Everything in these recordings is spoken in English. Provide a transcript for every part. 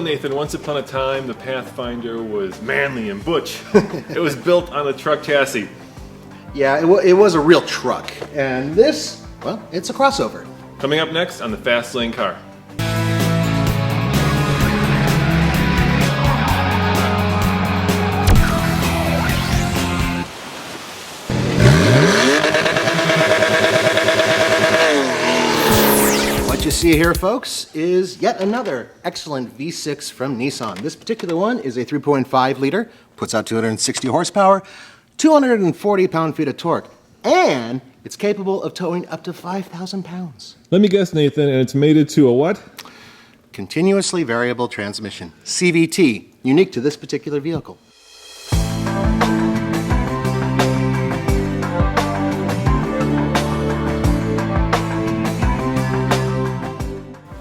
know, Nathan, once upon a time, the Pathfinder was manly and butch. It was built on a truck chassis. Yeah, it was a real truck. And this, well, it's a crossover. Coming up next on the Fast Lane Car. What you see here, folks, is yet another excellent V6 from Nissan. This particular one is a 3.5 liter, puts out 260 horsepower, 240 pound-feet of torque, and it's capable of towing up to 5,000 pounds. Let me guess, Nathan, and it's mated to a what? Continuously variable transmission, CVT, unique to this particular vehicle.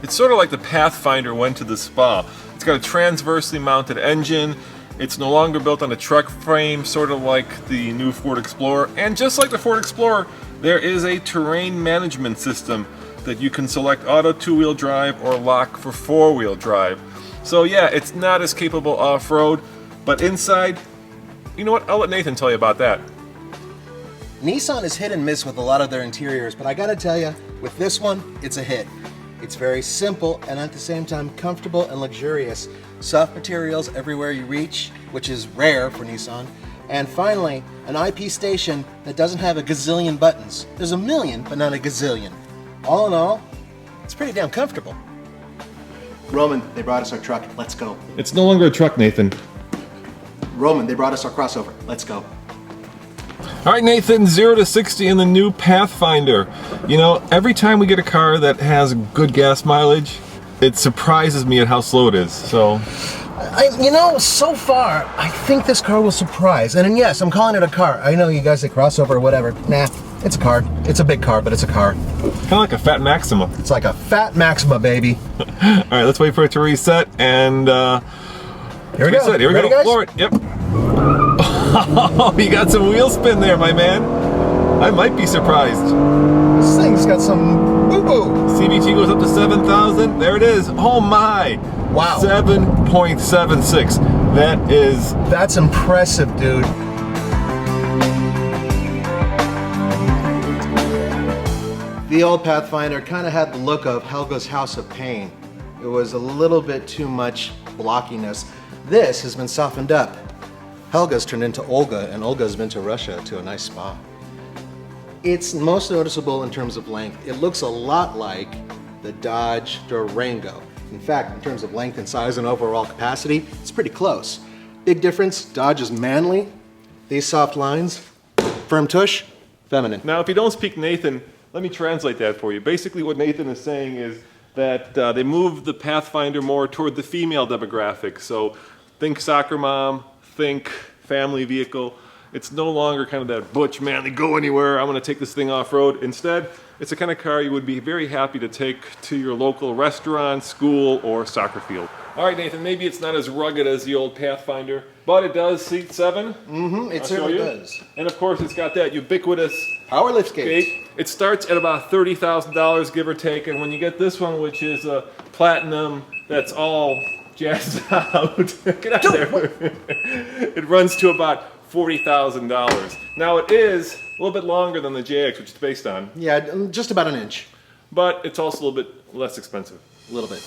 It's sort of like the Pathfinder went to the spa. It's got a transversely mounted engine. It's no longer built on a truck frame, sort of like the new Ford Explorer. And just like the Ford Explorer, there is a terrain management system that you can select auto two-wheel drive or lock for four-wheel drive. So yeah, it's not as capable off-road, but inside, you know what? I'll let Nathan tell you about that. Nissan is hit and miss with a lot of their interiors, but I gotta tell you, with this one, it's a hit. It's very simple and at the same time comfortable and luxurious. Soft materials everywhere you reach, which is rare for Nissan. And finally, an IP station that doesn't have a gazillion buttons. There's a million, but not a gazillion. All in all, it's pretty damn comfortable. Roman, they brought us our truck. Let's go. It's no longer a truck, Nathan. Roman, they brought us our crossover. Let's go. All right, Nathan, 0 to 60 in the new Pathfinder. You know, every time we get a car that has good gas mileage, it surprises me at how slow it is, so. So far, I think this car will surprise. And yes, I'm calling it a car. I know you guys say crossover or whatever. Nah, it's a car. It's a big car, but it's a car. Kind of like a fat Maxima. It's like a fat Maxima, baby. All right, let's wait for it to reset, and here we go. Here we Ready, go. guys? Floor it. Yep. Oh, you got some wheel spin there, my man. I might be surprised. This thing's got some boo-boo. CVT goes up to 7,000. There it is. Oh my. Wow. 7.76. That's impressive, dude. The old Pathfinder kind of had the look of Helga's House of Pain. It was a little bit too much blockiness. This has been softened up. Helga's turned into Olga, and Olga's been to Russia to a nice spa. It's most noticeable in terms of length. It looks a lot like the Dodge Durango. In fact, in terms of length and size and overall capacity, it's pretty close. Big difference, Dodge is manly. These soft lines, firm tush, feminine. Now, if you don't speak Nathan, let me translate that for you. Basically, what Nathan is saying is that they moved the Pathfinder more toward the female demographic. So think soccer mom, think family vehicle. It's no longer kind of that butch, manly, go anywhere, I'm gonna take this thing off-road. Instead, it's the kind of car you would be very happy to take to your local restaurant, school, or soccer field. All right, Nathan, maybe it's not as rugged as the old Pathfinder, but it does seat 7. It certainly does. And of course, it's got that ubiquitous power lift gate. It starts at about $30,000, give or take, and when you get this one, which is a platinum, that's all jazzed out. Get out there. It runs to about $40,000. Now it is a little bit longer than the JX, which it's based on. Yeah, just about an inch. But it's also a little bit less expensive. A little bit.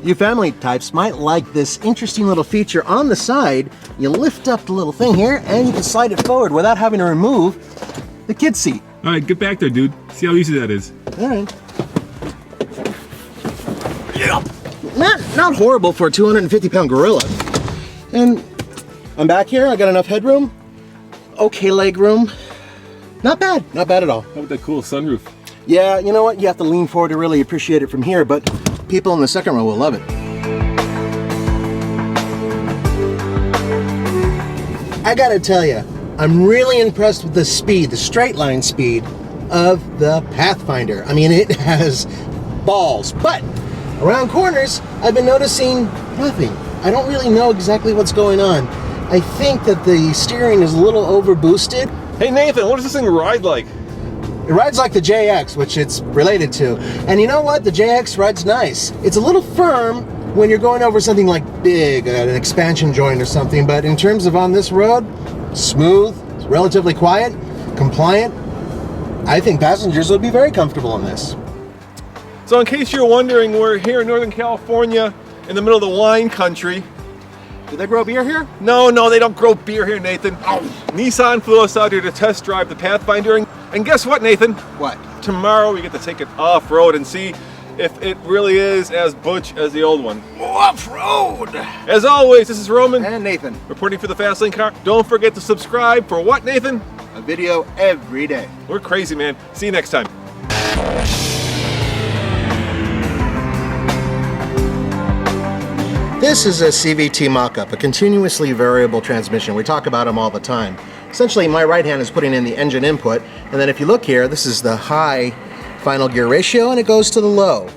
You family types might like this interesting little feature on the side. You lift up the little thing here and you can slide it forward without having to remove the kid seat. All right, get back there, dude. See how easy that is. All right. Yeah. Not horrible for a 250-pound gorilla. And I'm back here. I got enough headroom. Okay leg room. Not bad. Not bad at all. How about that cool sunroof? Yeah, you know what? You have to lean forward to really appreciate it from here, but people in the second row will love it. I gotta tell you, I'm really impressed with the speed, the straight line speed of the Pathfinder. I mean, it has balls, but around corners, I've been noticing nothing. I don't really know exactly what's going on. I think that the steering is a little over boosted, Hey Nathan, what does this thing ride like? It rides like the JX, which it's related to. And you know what? The JX rides nice. It's a little firm when you're going over something like big, an expansion joint or something, but in terms of on this road, smooth, it's relatively quiet, compliant. I think passengers would be very comfortable in this. So in case you're wondering, we're here in Northern California in the middle of the wine country. Do they grow beer here? No, they don't grow beer here, Nathan. Nissan flew us out here to test drive the Pathfinder. And guess what, Nathan? What? Tomorrow we get to take it off-road and see if it really is as butch as the old one. Off-road! As always, this is Roman. And Nathan. Reporting for the Fastlane Car. Don't forget to subscribe for what, Nathan? A video every day. We're crazy, man. See you next time. This is a CVT mock-up, a continuously variable transmission. We talk about them all the time. Essentially, my right hand is putting in the engine input, and then if you look here, this is the high final gear ratio, and it goes to the low.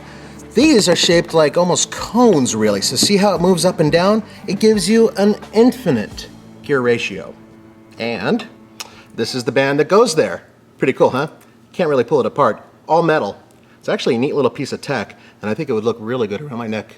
These are shaped like almost cones, really. So see how it moves up and down? It gives you an infinite gear ratio. And this is the band that goes there. Pretty cool, huh? Can't really pull it apart. All metal. It's actually a neat little piece of tech, and I think it would look really good around my neck.